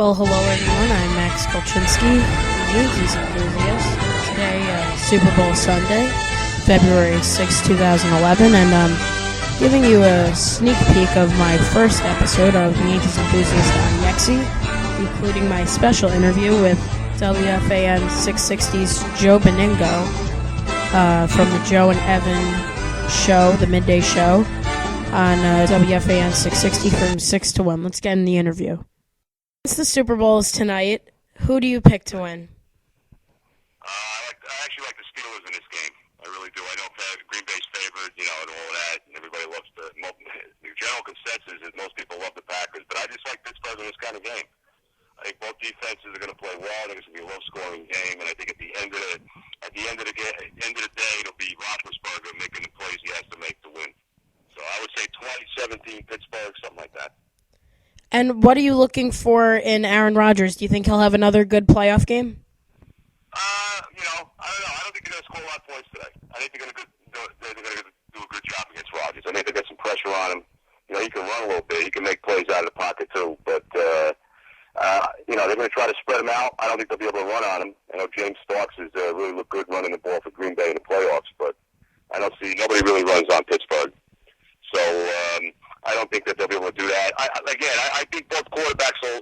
Well, hello everyone. I'm Max Kolchinsky, Yankees enthusiast. Today, Super Bowl Sunday, February 6, 2011, and I'm giving you a sneak peek of my first episode of Yankees Enthusiast on Yexi, including my special interview with WFAN 660's Joe Benigno from the Joe and Evan show, the midday show, on WFAN 660 from 6 to 1. Let's get in the interview. Since the Super Bowl is tonight, who do you pick to win? I actually like the Steelers in this game. I really do. I know Green Bay's favored, and all that, and everybody loves the general consensus is most people love the Packers, but I just like Pittsburgh in this kind of game. I think both defenses are going to play well. I think it's going to be a low-scoring game, and I think at the end of the day, it'll be Roethlisberger making the plays he has to make to win. So I would say 2017 Pittsburgh, something like that. And what are you looking for in Aaron Rodgers? Do you think he'll have another good playoff game? I don't know. I don't think they're going to score a lot of points today. I think they're going to do a good job against Rodgers. I think they get some pressure on him. He can run a little bit. He can make plays out of the pocket too. But they're going to try to spread him out. I don't think they'll be able to run on him. I know James Starks has really looked good running the ball for Green Bay in the playoffs, but I don't see nobody really runs on Pittsburgh. So I don't think that they'll be able to do that. I think both quarterbacks will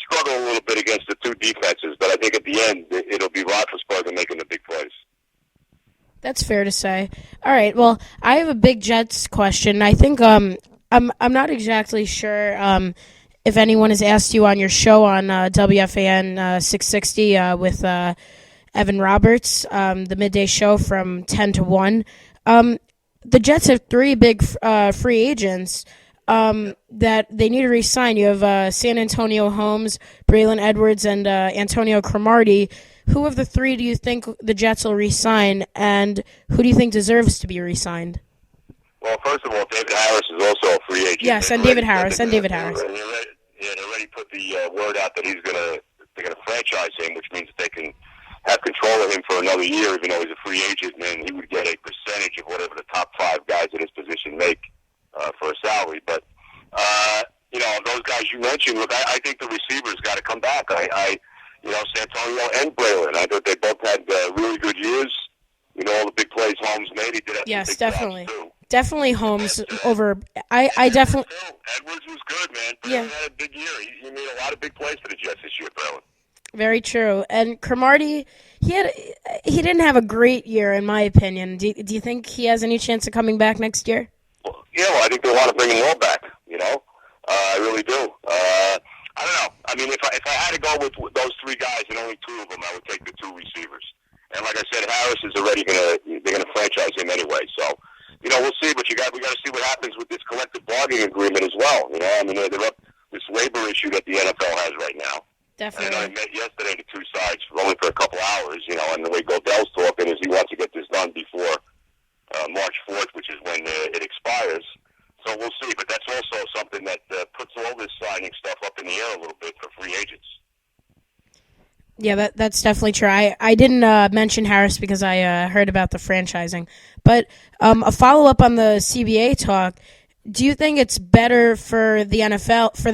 struggle a little bit against the two defenses, but I think at the end it'll be Roethlisberger making the big plays. That's fair to say. All right. Well, I have a big Jets question. I think I'm not exactly sure if anyone has asked you on your show on WFAN 660 with Evan Roberts, the midday show from 10 to 1. The Jets have three big free agents that they need to re-sign. You have San Antonio Holmes, Braylon Edwards, and Antonio Cromartie. Who of the three do you think the Jets will re-sign, and who do you think deserves to be re-signed? Well, first of all, David Harris is also a free agent. Yes, and David Harris. They already put the word out that they're gonna franchise him, which means that they can have control of him for another year, even though he's a free agent, and he would get a percentage of whatever the top five guys in his position make for a salary. But those guys you mentioned, look, I think the receivers got to come back. Santonio and Braylon, I thought they both had really good years. All the big plays Holmes made, he did have yes, some big definitely. too. Definitely Holmes over. I definitely. Edwards was good, man. Yeah. Braylon had a big year. He made a lot of big plays for the Jets this year, Braylon. Very true. And Cromartie, he didn't have a great year, in my opinion. Do you think he has any chance of coming back next year? Well, I think they want to bring him all back. I really do. I don't know. I mean, if I had to go with those three guys and only two of them, I would take the two receivers. And like I said, Harris is already they're gonna franchise him anyway. So, we'll see. But we got to see what happens with this collective bargaining agreement as well. They're up this labor issue that the NFL has right now. Definitely. And I met yesterday the two sides only for a couple hours. And the way Goodell's talking is he wants to get this done before March 4th, which is when it expires. So we'll see. But that's also something that puts all this signing stuff up in the air a little bit for free agents. Yeah, that's definitely true. I didn't mention Harris because I heard about the franchising. But a follow-up on the CBA talk, do you think it's better for the NFL, for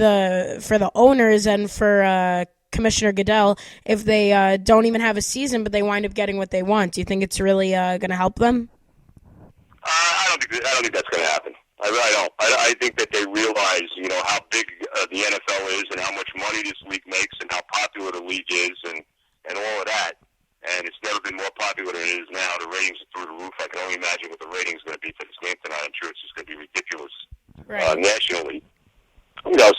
the owners and for Commissioner Goodell if they don't even have a season but they wind up getting what they want? Do you think it's really going to help them? I don't think that's going to happen. I really don't. I think that they realize, how big the NFL is and how much money this league makes and how popular the league is and all of that. And it's never been more popular than it is now. The ratings are through the roof. I can only imagine what the ratings are going to be for this game tonight. I'm sure it's just going to be ridiculous nationally.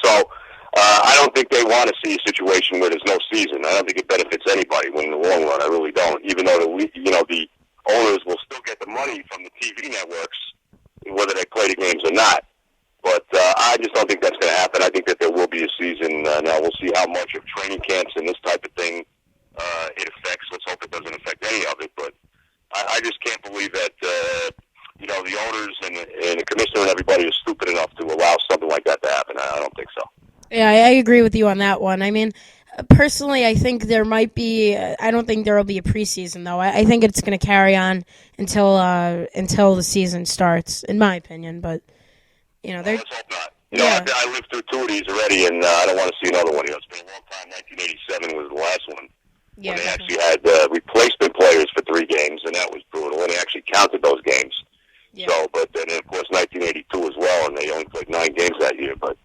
So I don't think they want to see a situation where there's no season. I don't think it benefits anybody in the long run. I really don't. Even though the owners will still get the money from the TV networks, whether they play the games or not. But I just don't think that's going to happen. I think that there will be a season. Now we'll see how much of training camps and this type of thing it affects. Let's hope it doesn't affect any of it. But I just can't believe that the owners and the commissioner and everybody is stupid enough to allow something like that to happen. I don't think so. Yeah, I agree with you on that one. I mean, personally, I think there might be. I don't think there will be a preseason though. I think it's going to carry on until the season starts, in my opinion. But let's hope not. You know, Yeah. I lived through two of these already, and I don't want to see another one. You know, it's been a long time. 1987 was the last one when Yeah, they definitely. actually had replacement players for 3 games, and that was brutal. And they actually counted those games. Yeah. So, but then of course 1982 as well, and they only played 9 games that year. But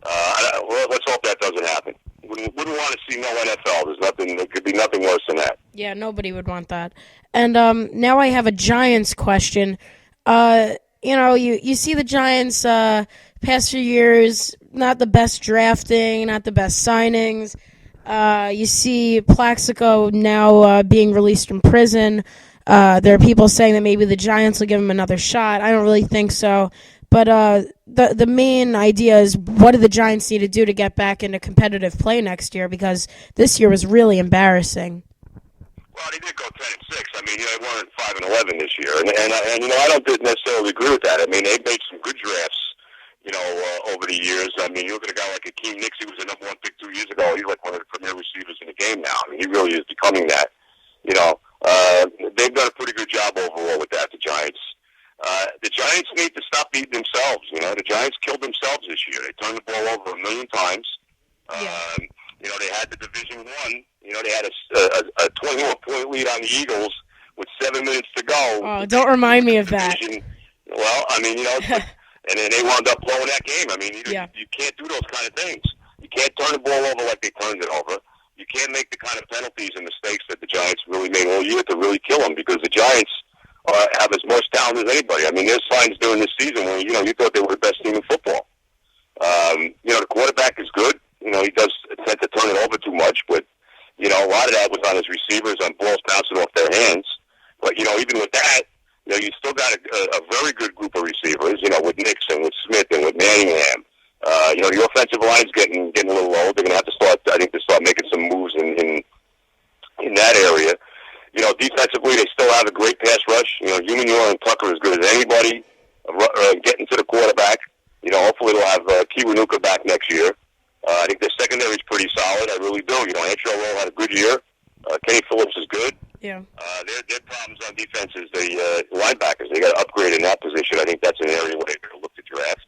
well, let's hope that doesn't happen. Wouldn't want to see no NFL. There's nothing. There could be nothing worse than that. Yeah, nobody would want that. And now I have a Giants question. You see the Giants past few years, not the best drafting, not the best signings. You see Plaxico now being released from prison. There are people saying that maybe the Giants will give him another shot. I don't really think so. But the main idea is, what do the Giants need to do to get back into competitive play next year? Because this year was really embarrassing. Well, they did go 10-6. I mean, they won 5-11 this year, and you know, I don't necessarily agree with that. I mean, they made some good drafts, you know, over the years. I mean, you look at a guy like Akeem Nicks, he was the #1 pick 2 years ago. He's like one of the premier receivers in the game now. I mean, he really is becoming that. You know, they've done a pretty good job overall with that, the Giants. The Giants need to stop beating themselves. You know, the Giants killed themselves this year. They turned the ball over 1,000,000 times. Yeah. You know, they had the Division One. You know, they had a 21-point lead on the Eagles with 7 minutes to go. Oh, don't remind me of that. Well, I mean, you know, and then they wound up blowing that game. I mean, you can't do those kind of things. You can't turn the ball over like they turned it over. You can't make the kind of penalties and mistakes that the Giants really made all year to really kill them, because the Giants have as much talent as anybody. I mean, there's signs during this season when, you know, you thought they were the best team in football. You know, the quarterback is good. You know, he does tend to turn it over too much, but, you know, a lot of that was on his receivers, on balls bouncing off their hands. But, you know, even with that, you know, you still got a very good group of receivers, you know, with Nixon, with Smith, and with Manningham. You know, the offensive line's getting a little low. They're going to have to start making some moves in that area. You know, defensively, they still have a great pass rush. You know, Humanior and Tucker are as good as anybody getting to the quarterback. You know, hopefully they'll have Kiwanuka back next year. I think their secondary is pretty solid. I really do. You know, Antrell had a good year. Kenny Phillips is good. Yeah. Their problems on defense is the linebackers. They got to upgrade in that position. I think that's an area where they're going to look to draft.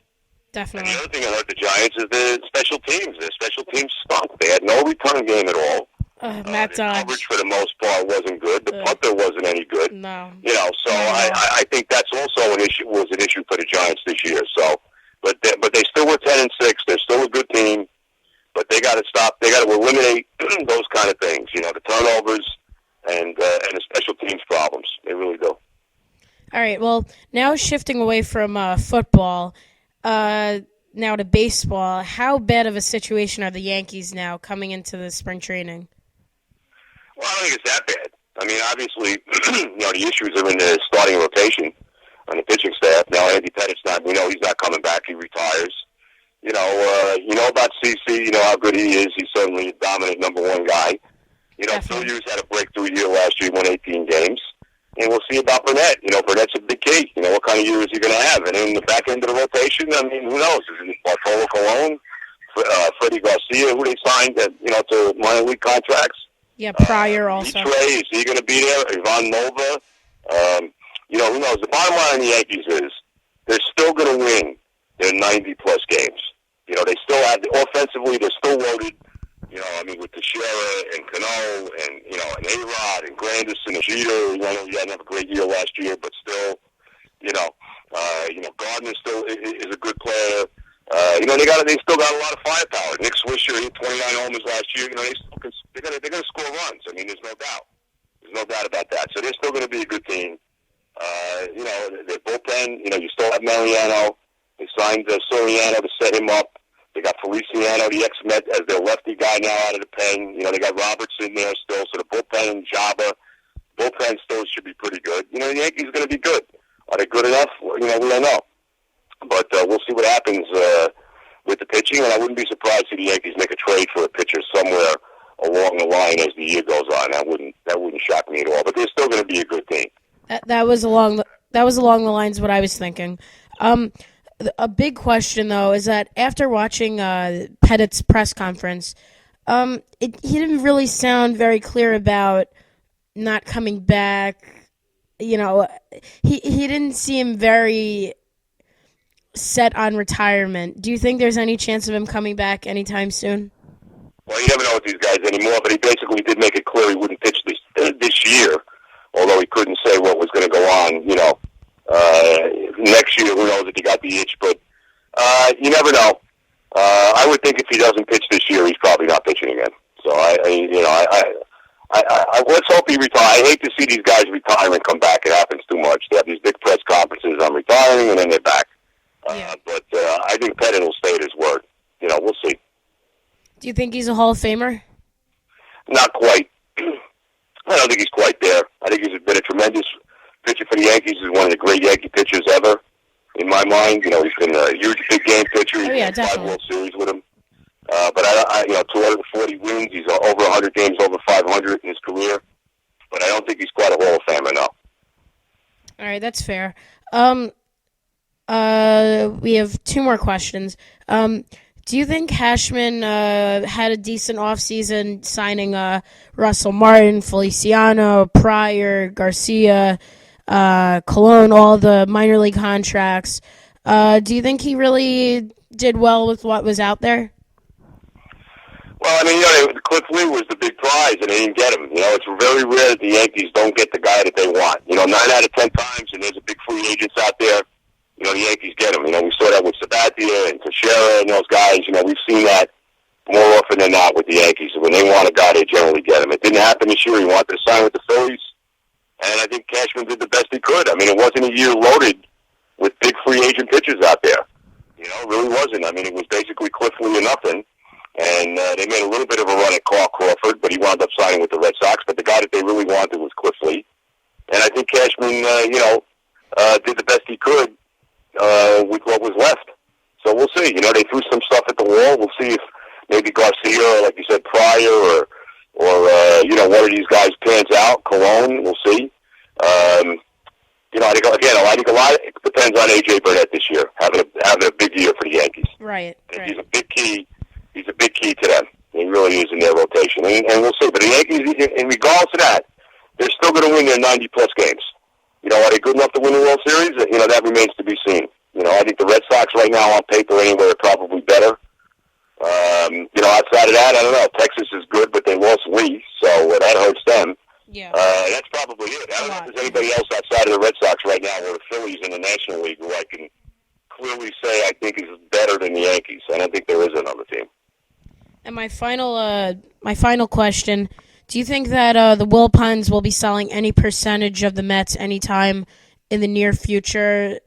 Definitely. And the other thing that hurt the Giants is the special teams. Their special teams stunk. They had no return game at all. Matt Their Dodge. coverage for the most part wasn't good. The punter wasn't any good. No. You know, so I think that's also an issue for the Giants this year. So, but they still were 10-6. They're still a good team. But they got to stop. They got to eliminate those kind of things. You know, the turnovers and the special teams problems. They really do. All right. Well, now shifting away from football, now to baseball. How bad of a situation are the Yankees now coming into the spring training? Well, I don't think it's that bad. I mean, obviously, you know, the issues are in the starting rotation on the pitching staff. Now, Andy Pettit's not. We know he's not coming back. He retires. You know about CC. You know how good he is. He's certainly a dominant #1 guy. You know, Phil Hughes had a breakthrough year last year. He won 18 games. And we'll see about Burnett. You know, Burnett's a big key. You know, what kind of year is he going to have? And in the back end of the rotation, I mean, who knows? Is it Bartolo Colon, Freddie Garcia, who they signed, to minor league contracts? Yeah, Pryor also. Trey, is he going to be there? Ivan Nova? You know, who knows? The bottom line on the Yankees is they're still going to win their 90-plus games. You know, they still have, offensively, they're still loaded. You know, I mean, with Teixeira and Cano and, you know, and A-Rod and Granderson and Jeter. You know, he didn't have a great year last year, but still, Gardner still is a good player. You know, they still got a lot of firepower. Nick Swisher hit 29 homers last year. You know, they're going to score runs. I mean, there's no doubt. There's no doubt about that. So they're still going to be a good team. You know, their bullpen, you know, you still have Mariano. They signed Soriano to set him up. They got Feliciano, the ex-Met, as their lefty guy now out of the pen. You know, they got Roberts in there still. So the bullpen, bullpen still should be pretty good. You know, the Yankees are going to be good. Are they good enough? You know, we don't know. But we'll see what happens with the pitching. And I wouldn't be surprised if the Yankees make a trade for a pitcher somewhere along the line as the year goes on. That wouldn't shock me at all. But they're still going to be a good team. That was along the lines of what I was thinking. A big question, though, is that after watching Pettit's press conference, he didn't really sound very clear about not coming back. You know, he didn't seem very set on retirement. Do you think there's any chance of him coming back anytime soon? Well, you never know with these guys anymore, but he basically did make it clear he wouldn't pitch this year, although he couldn't say what was going to go on, next year. Who knows if he got the itch, but you never know. I would think if he doesn't pitch this year, he's probably not pitching again. So let's hope he retires. I hate to see these guys retire and come back. It happens too much. They have these big press conferences, I'm retiring, and then they're back. But I think Pettit will stay at his word. We'll see. Do you think he's a Hall of Famer? Not quite. I don't think he's quite there. I think he's been a tremendous pitcher for the Yankees. He's one of the great Yankee pitchers ever, in my mind. He's been a huge big game pitcher. He's won 5 World Series with him. But 240 wins. He's over 100 games, over 500 in his career. But I don't think he's quite a Hall of Famer, no. All right, that's fair. We have 2 more questions. Do you think Cashman had a decent offseason signing Russell Martin, Feliciano, Pryor, Garcia, Colon, all the minor league contracts? Do you think he really did well with what was out there? Well, Cliff Lee was the big prize, and they didn't get him. It's very rare that the Yankees don't get the guy that they want. 9 out of 10 times, and there's a big free agents out there, the Yankees get him. We saw that with Sabathia and Teixeira and those guys. We've seen that more often than not with the Yankees. When they want a guy, they generally get him. It didn't happen this year. He wanted to sign with the Phillies, and I think Cashman did the best he could. It wasn't a year loaded with big free agent pitchers out there. It really wasn't. It was basically Cliff Lee or nothing. And they made a little bit of a run at Carl Crawford, but he wound up signing with the Red Sox. But the guy that they really wanted was Cliff Lee. And I think Cashman, did the best he could with what was left. So we'll see. They threw some stuff at the wall. We'll see if maybe Garcia, or like you said, Pryor, or one of these guys pans out. Colon, we'll see. I think a lot depends on A.J. Burnett this year, having a big year for the Yankees. Right. He's a big key. He's a big key to them. He really is in their rotation. And we'll see. But the Yankees, in regards to that, they're still going to win their 90-plus games. Are they good enough to win the World Series? That remains to be seen. I think the Red Sox right now on paper anyway are probably better. Outside of that, I don't know. Texas is good, but they lost Lee, so that hurts them. Yeah. That's probably it. I don't know if there's anybody else outside of the Red Sox right now, or the Phillies in the National League, who I can clearly say I think is better than the Yankees. I don't think there is another team. And my final question: do you think that the Wilpons will be selling any percentage of the Mets anytime in the near future?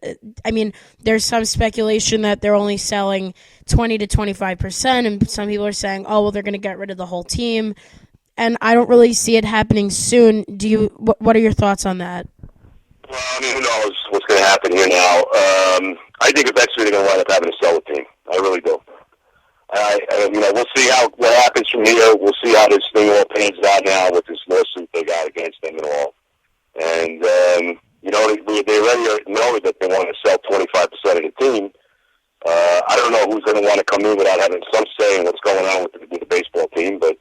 There's some speculation that they're only selling 20 to 25%, and some people are saying, "Oh, well, they're going to get rid of the whole team." And I don't really see it happening soon. What are your thoughts on that? Well, who knows what's going to happen here now? I think eventually they're going to wind up having to sell the team. I really do. We'll see what happens from here. We'll see how this thing all pans out now with this lawsuit they got against them and all. And they already know that they want to sell 25% of the team. I don't know who's going to want to come in without having some say in what's going on with the baseball team. But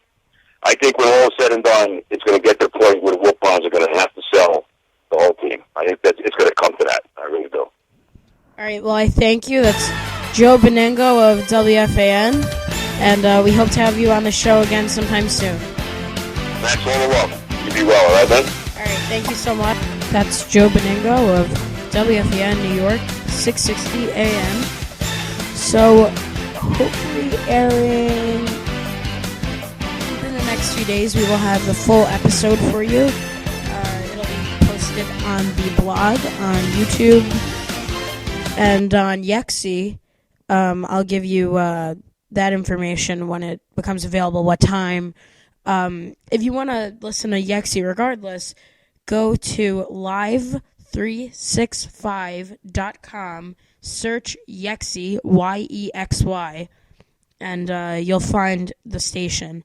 I think when all is said and done, it's going to get to the point where the Wilpons are going to have to sell the whole team. I think that it's going to come to that. I really do. All right. Well, I thank you. That's Joe Benigno of WFAN, and we hope to have you on the show again sometime soon. Thanks all the love. You be well, all right, man? All right. Thank you so much. That's Joe Benigno of WFAN New York, 660 AM. So, hopefully airing within the next few days, we will have the full episode for you. It'll be posted on the blog, on YouTube, and on Yexi. I'll give you that information when it becomes available, what time. If you want to listen to Yexi regardless, go to live365.com, search Yexi, Yexy, and you'll find the station.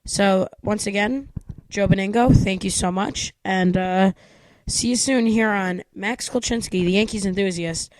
So, once again, Joe Benigno, thank you so much, and see you soon here on Max Kolchinsky, the Yankees enthusiast.